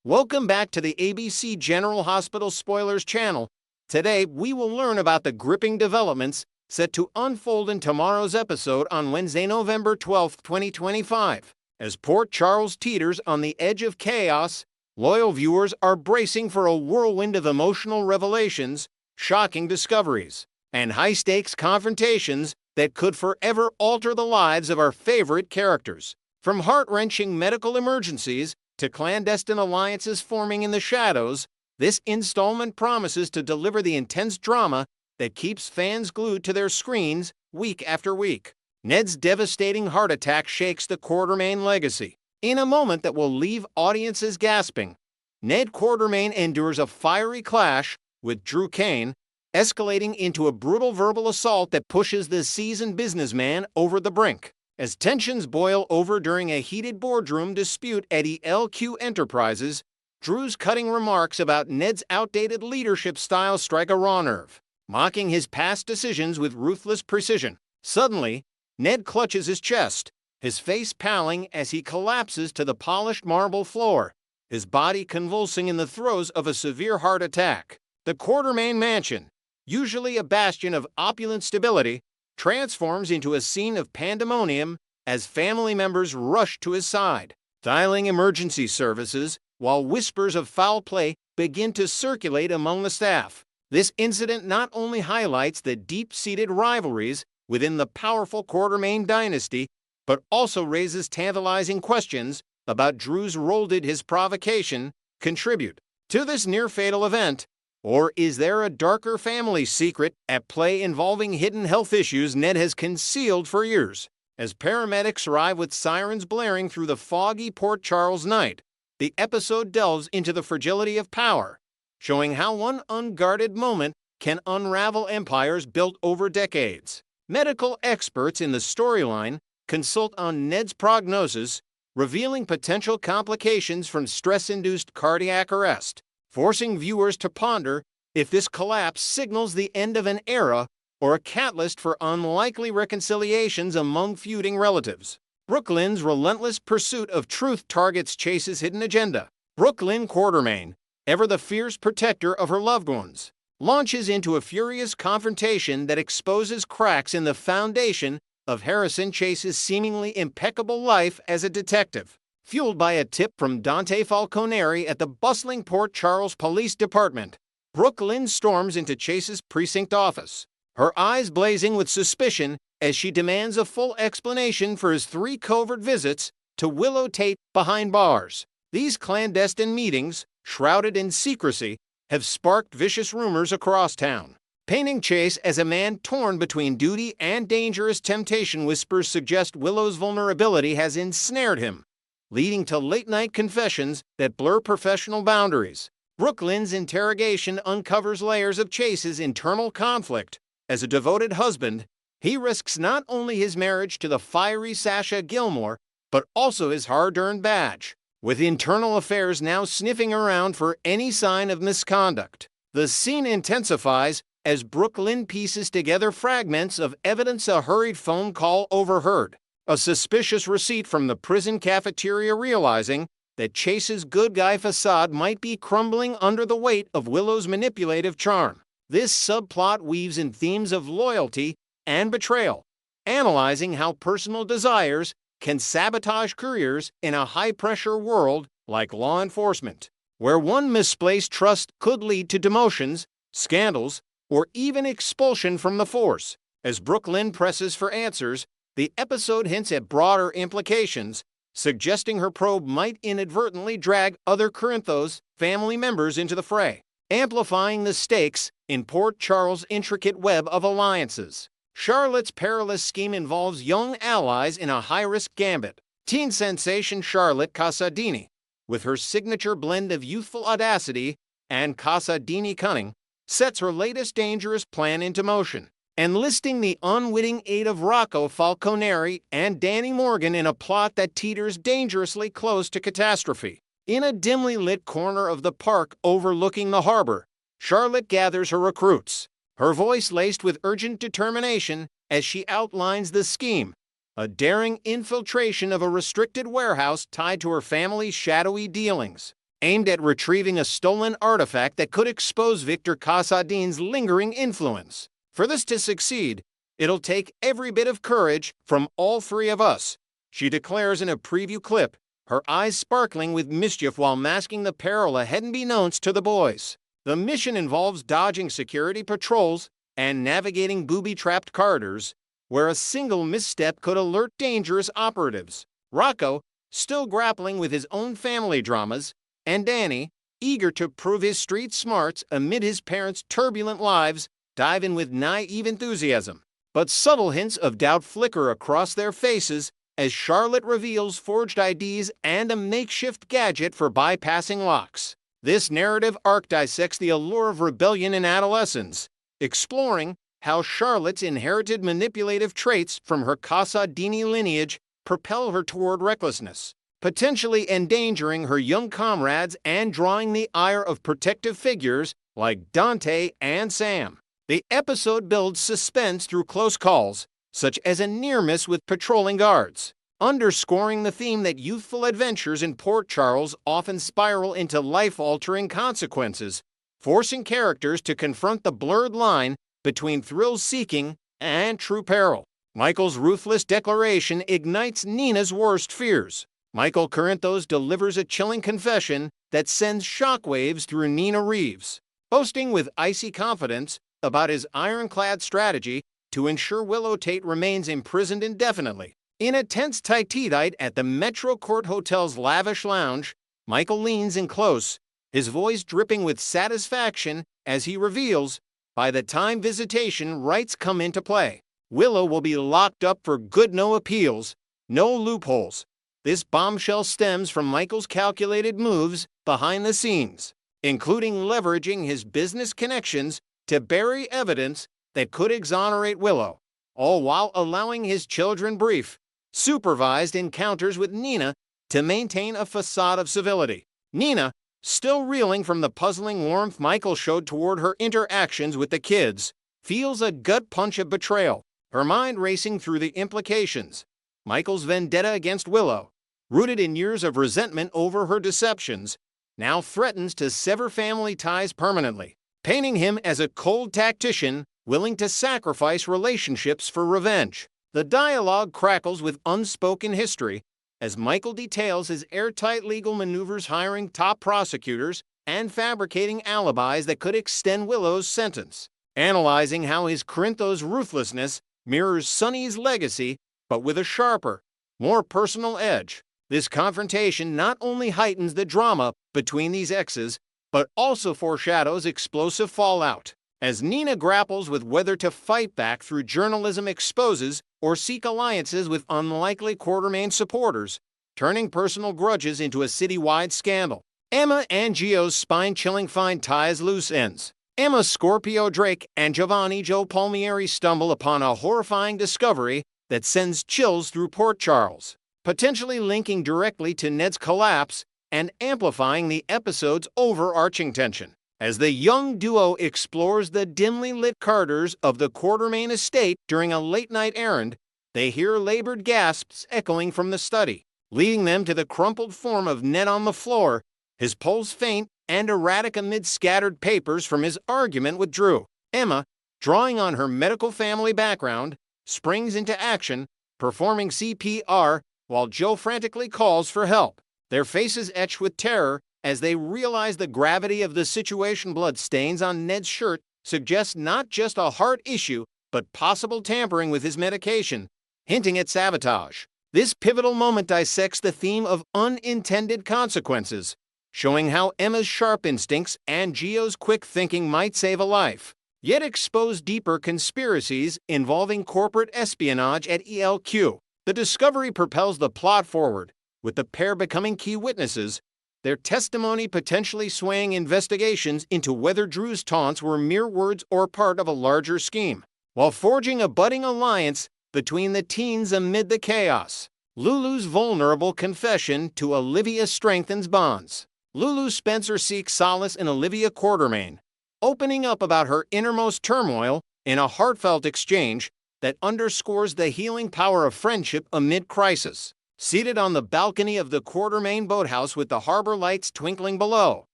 Welcome back to the ABC General Hospital Spoilers channel. Today, we will learn about the gripping developments set to unfold in tomorrow's episode on Wednesday, November 12, 2025. As Port Charles teeters on the edge of chaos, loyal viewers are bracing for a whirlwind of emotional revelations, shocking discoveries, and high-stakes confrontations that could forever alter the lives of our favorite characters. From heart-wrenching medical emergencies to clandestine alliances forming in the shadows, this installment promises to deliver the intense drama that keeps fans glued to their screens week after week. Ned's devastating heart attack shakes the Quartermaine legacy. In a moment that will leave audiences gasping, Ned Quartermaine endures a fiery clash with Drew Kane, escalating into a brutal verbal assault that pushes the seasoned businessman over the brink. As tensions boil over during a heated boardroom dispute at ELQ Enterprises, Drew's cutting remarks about Ned's outdated leadership style strike a raw nerve, mocking his past decisions with ruthless precision. Suddenly, Ned clutches his chest, his face paling as he collapses to the polished marble floor, his body convulsing in the throes of a severe heart attack. The Quartermaine mansion, usually a bastion of opulent stability, transforms into a scene of pandemonium as family members rush to his side, dialing emergency services while whispers of foul play begin to circulate among the staff. This incident not only highlights the deep-seated rivalries within the powerful Quartermaine dynasty, but also raises tantalizing questions about Drew's role. Did his provocation contribute to this near-fatal event? Or is there a darker family secret at play involving hidden health issues Ned has concealed for years? As paramedics arrive with sirens blaring through the foggy Port Charles night, the episode delves into the fragility of power, showing how one unguarded moment can unravel empires built over decades. Medical experts in the storyline consult on Ned's prognosis, revealing potential complications from stress-induced cardiac arrest, forcing viewers to ponder if this collapse signals the end of an era or a catalyst for unlikely reconciliations among feuding relatives. Brooklyn's relentless pursuit of truth targets Chase's hidden agenda. Brooklyn Quartermaine, ever the fierce protector of her loved ones, launches into a furious confrontation that exposes cracks in the foundation of Harrison Chase's seemingly impeccable life as a detective. Fueled by a tip from Dante Falconeri at the bustling Port Charles Police Department, Brooklyn storms into Chase's precinct office, her eyes blazing with suspicion as she demands a full explanation for his 3 covert visits to Willow Tate behind bars. These clandestine meetings, shrouded in secrecy, have sparked vicious rumors across town, painting Chase as a man torn between duty and dangerous temptation. Whispers suggest Willow's vulnerability has ensnared him, leading to late-night confessions that blur professional boundaries. Brooklyn's interrogation uncovers layers of Chase's internal conflict. As a devoted husband, he risks not only his marriage to the fiery Sasha Gilmore, but also his hard-earned badge, with internal affairs now sniffing around for any sign of misconduct. The scene intensifies as Brooklyn pieces together fragments of evidence: a hurried phone call overheard, a suspicious receipt from the prison cafeteria, realizing that Chase's good guy facade might be crumbling under the weight of Willow's manipulative charm. This subplot weaves in themes of loyalty and betrayal, analyzing how personal desires can sabotage careers in a high-pressure world like law enforcement, where one misplaced trust could lead to demotions, scandals, or even expulsion from the force. As Brooklyn presses for answers, the episode hints at broader implications, suggesting her probe might inadvertently drag other Corinthos family members into the fray, amplifying the stakes in Port Charles' intricate web of alliances. Charlotte's perilous scheme involves young allies in a high-risk gambit. Teen sensation Charlotte Casadini, with her signature blend of youthful audacity and Casadini cunning, sets her latest dangerous plan into motion, enlisting the unwitting aid of Rocco Falconeri and Danny Morgan in a plot that teeters dangerously close to catastrophe. In a dimly lit corner of the park overlooking the harbor, Charlotte gathers her recruits, her voice laced with urgent determination as she outlines the scheme, a daring infiltration of a restricted warehouse tied to her family's shadowy dealings. aimed at retrieving a stolen artifact that could expose Victor Casadin's lingering influence. For this to succeed, it'll take every bit of courage from all three of us, she declares in a preview clip, her eyes sparkling with mischief while masking the peril ahead and beknownst to the boys. The mission involves dodging security patrols and navigating booby-trapped corridors, where a single misstep could alert dangerous operatives. Rocco, still grappling with his own family dramas, and Danny, eager to prove his street smarts amid his parents' turbulent lives, dive in with naive enthusiasm. But subtle hints of doubt flicker across their faces as Charlotte reveals forged IDs and a makeshift gadget for bypassing locks. This narrative arc dissects the allure of rebellion in adolescence, exploring how Charlotte's inherited manipulative traits from her Casadini lineage propel her toward recklessness, potentially endangering her young comrades and drawing the ire of protective figures like Dante and Sam. The episode builds suspense through close calls, such as a near miss with patrolling guards, underscoring the theme that youthful adventures in Port Charles often spiral into life-altering consequences, forcing characters to confront the blurred line between thrill-seeking and true peril. Michael's ruthless declaration ignites Nina's worst fears. Michael Corinthos delivers a chilling confession that sends shockwaves through Nina Reeves, boasting with icy confidence about his ironclad strategy to ensure Willow Tate remains imprisoned indefinitely. In a tense tete-a-tete at the Metro Court Hotel's lavish lounge, Michael leans in close, his voice dripping with satisfaction as he reveals, by the time visitation rights come into play, Willow will be locked up for good, no appeals, no loopholes. This bombshell stems from Michael's calculated moves behind the scenes, including leveraging his business connections to bury evidence that could exonerate Willow, all while allowing his children brief, supervised encounters with Nina to maintain a facade of civility. Nina, still reeling from the puzzling warmth Michael showed toward her interactions with the kids, feels a gut punch of betrayal, her mind racing through the implications. Michael's vendetta against Willow, rooted in years of resentment over her deceptions, now threatens to sever family ties permanently, painting him as a cold tactician willing to sacrifice relationships for revenge. The dialogue crackles with unspoken history as Michael details his airtight legal maneuvers, hiring top prosecutors and fabricating alibis that could extend Willow's sentence, analyzing how his Corinthos ruthlessness mirrors Sonny's legacy, but with a sharper, more personal edge. This confrontation not only heightens the drama between these exes, but also foreshadows explosive fallout. As Nina grapples with whether to fight back through journalism exposes or seek alliances with unlikely Quartermain supporters, turning personal grudges into a citywide scandal. Emma and Gio's spine-chilling find ties loose ends. Emma Scorpio Drake and Giovanni Joe Palmieri stumble upon a horrifying discovery that sends chills through Port Charles, potentially linking directly to Ned's collapse and amplifying the episode's overarching tension. As the young duo explores the dimly lit corridors of the Quartermain estate during a late-night errand, they hear labored gasps echoing from the study, leading them to the crumpled form of Ned on the floor, his pulse faint and erratic amid scattered papers from his argument with Drew. Emma, drawing on her medical family background, springs into action, performing CPR while Joe frantically calls for help, their faces etched with terror as they realize the gravity of the situation. Blood stains on Ned's shirt suggest not just a heart issue, but possible tampering with his medication, hinting at sabotage. This pivotal moment dissects the theme of unintended consequences, showing how Emma's sharp instincts and Gio's quick thinking might save a life, yet expose deeper conspiracies involving corporate espionage at ELQ. The discovery propels the plot forward, with the pair becoming key witnesses, their testimony potentially swaying investigations into whether Drew's taunts were mere words or part of a larger scheme, while forging a budding alliance between the teens amid the chaos. Lulu's vulnerable confession to Olivia strengthens bonds. Lulu Spencer seeks solace in Olivia Quartermain, opening up about her innermost turmoil in a heartfelt exchange that underscores the healing power of friendship amid crisis. Seated on the balcony of the Quartermain boathouse with the harbor lights twinkling below,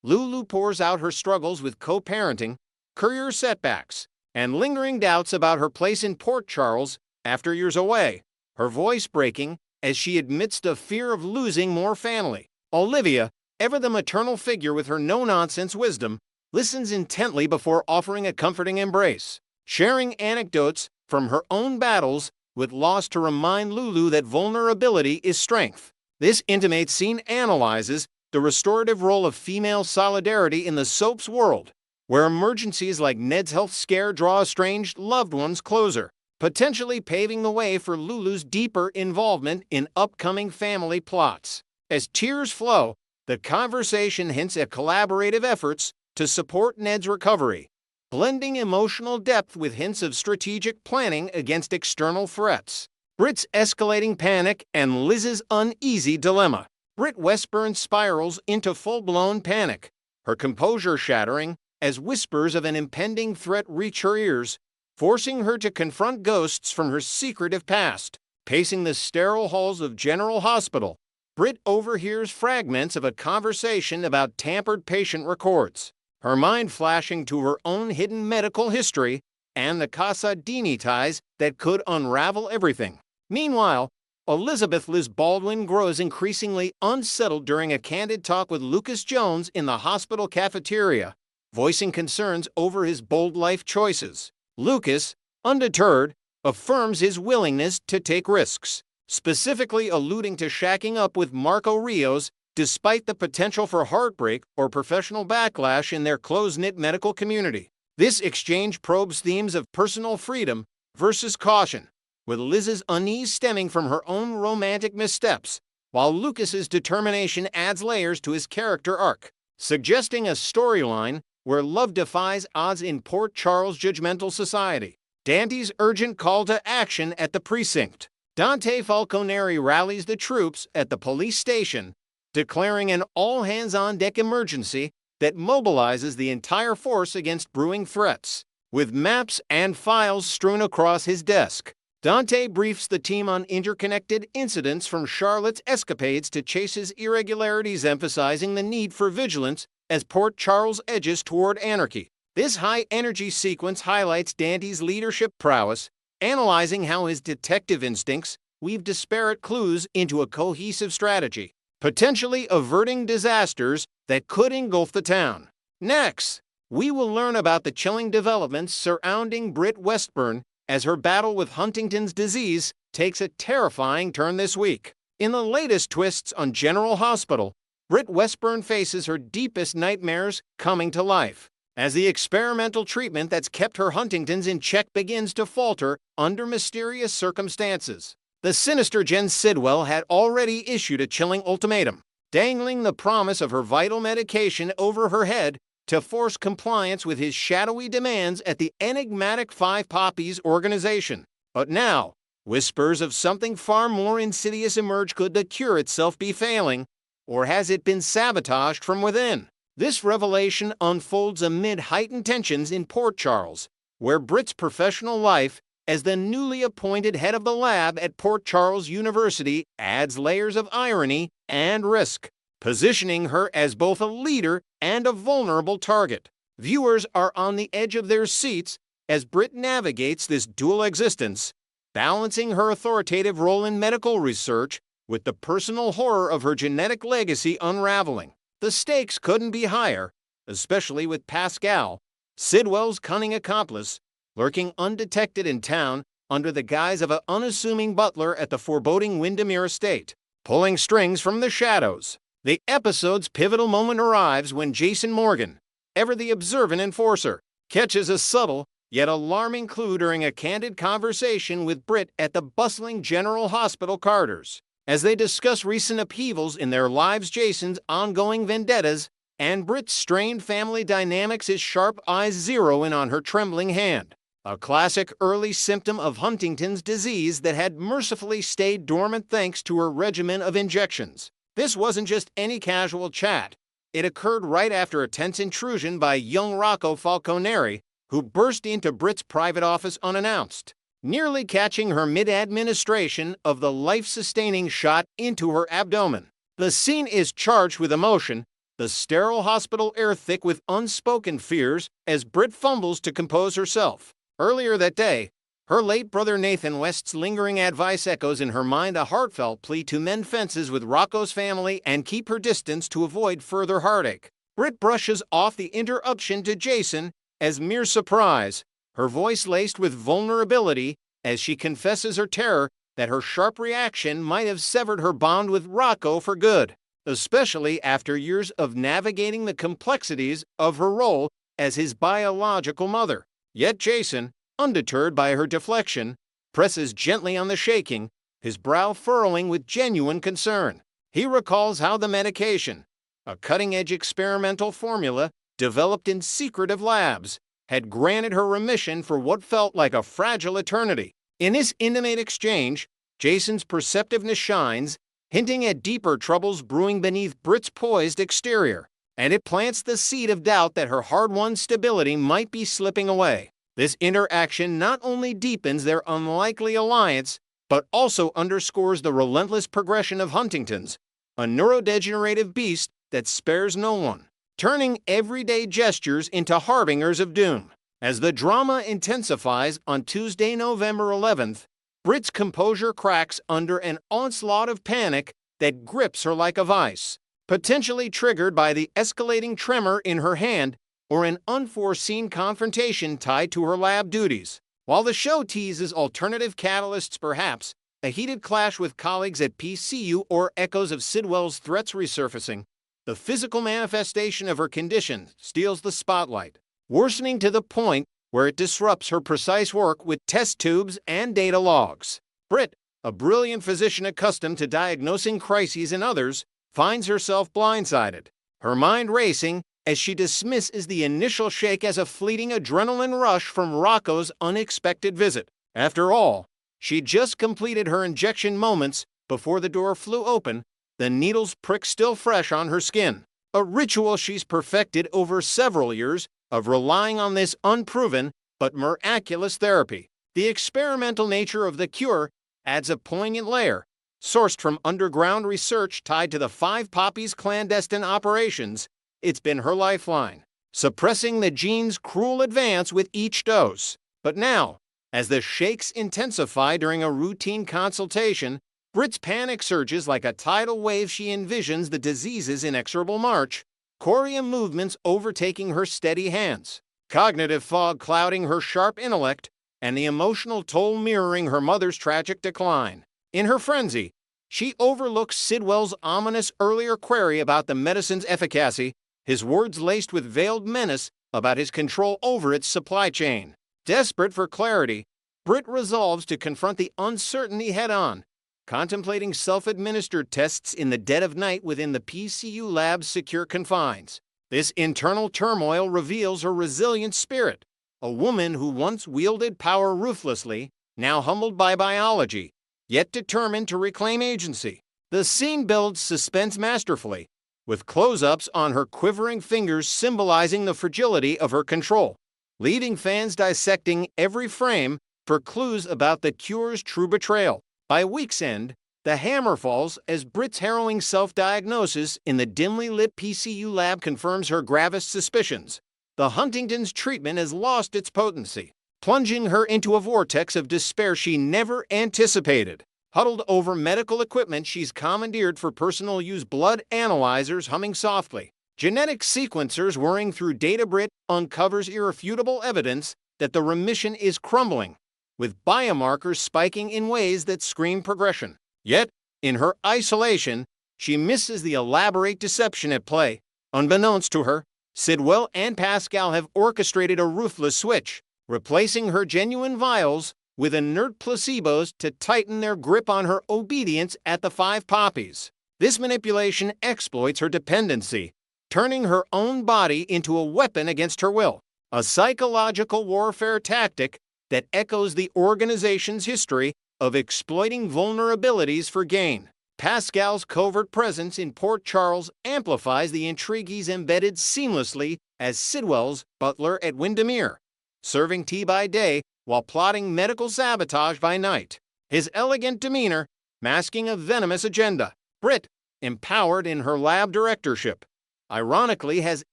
Lulu pours out her struggles with co-parenting, career setbacks, and lingering doubts about her place in Port Charles after years away, her voice breaking as she admits the fear of losing more family. Olivia, ever the maternal figure with her no-nonsense wisdom, listens intently before offering a comforting embrace, sharing anecdotes from her own battles with loss to remind Lulu that vulnerability is strength. This intimate scene analyzes the restorative role of female solidarity in the soap's world, where emergencies like Ned's health scare draw estranged loved ones closer, potentially paving the way for Lulu's deeper involvement in upcoming family plots. As tears flow, the conversation hints at collaborative efforts to support Ned's recovery, blending emotional depth with hints of strategic planning against external threats. Britt's escalating panic and Liz's uneasy dilemma. Britt Westburn spirals into full-blown panic, her composure shattering as whispers of an impending threat reach her ears, forcing her to confront ghosts from her secretive past. Pacing the sterile halls of General Hospital, Britt overhears fragments of a conversation about tampered patient records, her mind flashing to her own hidden medical history and the Casa Dini ties that could unravel everything. Meanwhile, Elizabeth Liz Baldwin grows increasingly unsettled during a candid talk with Lucas Jones in the hospital cafeteria, voicing concerns over his bold life choices. Lucas, undeterred, affirms his willingness to take risks, specifically alluding to shacking up with Marco Rios despite the potential for heartbreak or professional backlash in their close-knit medical community. This exchange probes themes of personal freedom versus caution, with Liz's unease stemming from her own romantic missteps, while Lucas's determination adds layers to his character arc, suggesting a storyline where love defies odds in Port Charles' judgmental society. Dante's urgent call to action at the precinct. Dante Falconeri rallies the troops at the police station, declaring an all-hands-on-deck emergency that mobilizes the entire force against brewing threats. With maps and files strewn across his desk, Dante briefs the team on interconnected incidents from Charlotte's escapades to Chase's irregularities, emphasizing the need for vigilance as Port Charles edges toward anarchy. This high-energy sequence highlights Dante's leadership prowess, analyzing how his detective instincts weave disparate clues into a cohesive strategy, potentially averting disasters that could engulf the town. Next, we will learn about the chilling developments surrounding Britt Westburn as her battle with Huntington's disease takes a terrifying turn this week. In the latest twists on General Hospital, Britt Westburn faces her deepest nightmares coming to life, as the experimental treatment that's kept her Huntington's in check begins to falter under mysterious circumstances. The sinister Jen Sidwell had already issued a chilling ultimatum, dangling the promise of her vital medication over her head to force compliance with his shadowy demands at the enigmatic Five Poppies organization. But now, whispers of something far more insidious emerge. Could the cure itself be failing, or has it been sabotaged from within? This revelation unfolds amid heightened tensions in Port Charles, where Britt's professional life as the newly appointed head of the lab at Port Charles University adds layers of irony and risk, positioning her as both a leader and a vulnerable target. Viewers are on the edge of their seats as Britt navigates this dual existence, balancing her authoritative role in medical research with the personal horror of her genetic legacy unraveling. The stakes couldn't be higher, especially with Pascal, Sidwell's cunning accomplice, lurking undetected in town under the guise of an unassuming butler at the foreboding Windermere estate, pulling strings from the shadows. The episode's pivotal moment arrives when Jason Morgan, ever the observant enforcer, catches a subtle yet alarming clue during a candid conversation with Britt at the bustling General Hospital Carters. As they discuss recent upheavals in their lives, Jason's ongoing vendettas, and Britt's strained family dynamics, his sharp eyes zero in on her trembling hand, a classic early symptom of Huntington's disease that had mercifully stayed dormant thanks to her regimen of injections. This wasn't just any casual chat. It occurred right after a tense intrusion by young Rocco Falconeri, who burst into Britt's private office unannounced. nearly catching her mid-administration of the life-sustaining shot into her abdomen. The scene is charged with emotion, the sterile hospital air thick with unspoken fears as Britt fumbles to compose herself. Earlier that day, her late brother Nathan West's lingering advice echoes in her mind, a heartfelt plea to mend fences with Rocco's family and keep her distance to avoid further heartache. Britt brushes off the interruption to Jason as mere surprise, her voice laced with vulnerability as she confesses her terror that her sharp reaction might have severed her bond with Rocco for good, especially after years of navigating the complexities of her role as his biological mother. Yet Jason, undeterred by her deflection, presses gently on the shaking, his brow furrowing with genuine concern. He recalls how the medication, a cutting-edge experimental formula developed in secretive labs, had granted her remission for what felt like a fragile eternity. In this intimate exchange, Jason's perceptiveness shines, hinting at deeper troubles brewing beneath Britt's poised exterior, and it plants the seed of doubt that her hard-won stability might be slipping away. This interaction not only deepens their unlikely alliance, but also underscores the relentless progression of Huntington's, a neurodegenerative beast that spares no one, turning everyday gestures into harbingers of doom. As the drama intensifies on Tuesday, November 11th, Britt's composure cracks under an onslaught of panic that grips her like a vice, potentially triggered by the escalating tremor in her hand or an unforeseen confrontation tied to her lab duties. While the show teases alternative catalysts, perhaps a heated clash with colleagues at PCU or echoes of Sidwell's threats resurfacing, the physical manifestation of her condition steals the spotlight, worsening to the point where it disrupts her precise work with test tubes and data logs. Britt, a brilliant physician accustomed to diagnosing crises in others, finds herself blindsided, her mind racing as she dismisses the initial shake as a fleeting adrenaline rush from Rocco's unexpected visit. After all, she'd just completed her injection moments before the door flew open, the needle's prick still fresh on her skin. A ritual she's perfected over several years of relying on this unproven but miraculous therapy. The experimental nature of the cure adds a poignant layer, sourced from underground research tied to the Five Poppies clandestine operations. It's been her lifeline, suppressing the gene's cruel advance with each dose. But now, as the shakes intensify during a routine consultation, Britt's panic surges like a tidal wave. She envisions the disease's inexorable march, chorea movements overtaking her steady hands, cognitive fog clouding her sharp intellect, and the emotional toll mirroring her mother's tragic decline. In her frenzy, she overlooks Sidwell's ominous earlier query about the medicine's efficacy, his words laced with veiled menace about his control over its supply chain. Desperate for clarity, Britt resolves to confront the uncertainty head-on, contemplating self-administered tests in the dead of night within the PCU lab's secure confines. This internal turmoil reveals her resilient spirit, a woman who once wielded power ruthlessly, now humbled by biology, yet determined to reclaim agency. The scene builds suspense masterfully, with close-ups on her quivering fingers symbolizing the fragility of her control, leaving fans dissecting every frame for clues about the cure's true betrayal. By week's end, the hammer falls as Britt's harrowing self-diagnosis in the dimly lit PCU lab confirms her gravest suspicions. The Huntington's treatment has lost its potency, plunging her into a vortex of despair she never anticipated. Huddled over medical equipment she's commandeered for personal use, blood analyzers humming softly, genetic sequencers whirring through data. Britt uncovers irrefutable evidence that the remission is crumbling, with biomarkers spiking in ways that scream progression. Yet, in her isolation, she misses the elaborate deception at play. Unbeknownst to her, Sidwell and Pascal have orchestrated a ruthless switch, replacing her genuine vials with inert placebos to tighten their grip on her obedience at the Five Poppies. This manipulation exploits her dependency, turning her own body into a weapon against her will, a psychological warfare tactic that echoes the organization's history of exploiting vulnerabilities for gain. Pascal's covert presence in Port Charles amplifies the intrigue. He's embedded seamlessly as Sidwell's butler at Windermere, serving tea by day while plotting medical sabotage by night. His elegant demeanor masking a venomous agenda. Britt, empowered in her lab directorship, ironically has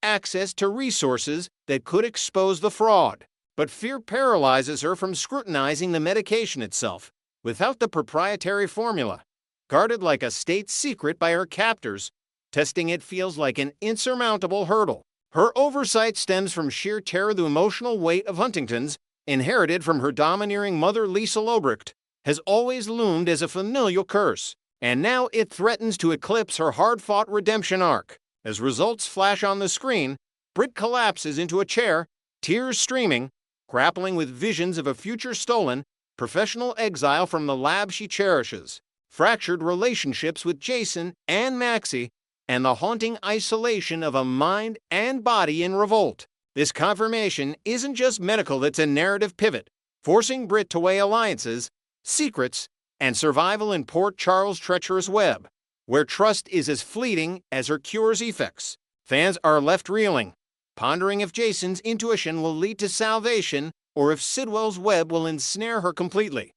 access to resources that could expose the fraud. But fear paralyzes her from scrutinizing the medication itself. Without the proprietary formula, guarded like a state secret by her captors, testing it feels like an insurmountable hurdle. Her oversight stems from sheer terror. The emotional weight of Huntington's, inherited from her domineering mother Lisa Lobrecht, has always loomed as a familial curse, and now it threatens to eclipse her hard-fought redemption arc. As results flash on the screen, Britt collapses into a chair, tears streaming, grappling with visions of a future stolen, professional exile from the lab she cherishes, fractured relationships with Jason and Maxie, and the haunting isolation of a mind and body in revolt. This confirmation isn't just medical, it's a narrative pivot, forcing Britt to weigh alliances, secrets, and survival in Port Charles' treacherous web, where trust is as fleeting as her cure's effects. Fans are left reeling, pondering if Jason's intuition will lead to salvation or if Sidwell's web will ensnare her completely.